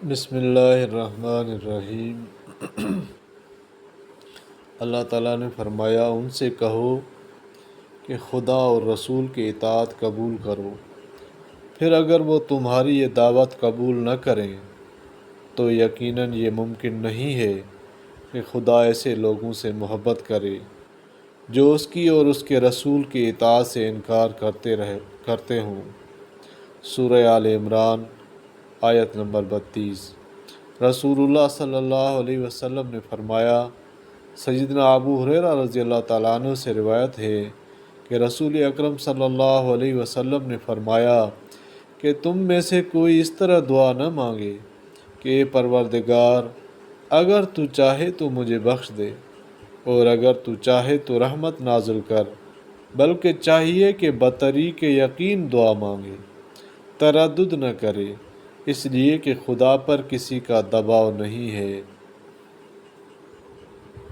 بسم اللہ الرحمن الرحیم۔ اللہ تعالیٰ نے فرمایا، ان سے کہو کہ خدا اور رسول کی اطاعت قبول کرو، پھر اگر وہ تمہاری یہ دعوت قبول نہ کریں تو یقیناً یہ ممکن نہیں ہے کہ خدا ایسے لوگوں سے محبت کرے جو اس کی اور اس کے رسول کی اطاعت سے انکار کرتے ہوں۔ سورہ آل عمران آیت نمبر 32۔ رسول اللہ صلی اللہ علیہ وسلم نے فرمایا، سیدنا ابو ہریرہ رضی اللہ تعالیٰ عنہ سے روایت ہے کہ رسول اکرم صلی اللہ علیہ وسلم نے فرمایا کہ تم میں سے کوئی اس طرح دعا نہ مانگے کہ اے پروردگار، اگر تو چاہے تو مجھے بخش دے، اور اگر تو چاہے تو رحمت نازل کر، بلکہ چاہیے کہ بطریق یقین دعا مانگے، تردد نہ کرے، اس لیے کہ خدا پر کسی کا دباؤ نہیں ہے۔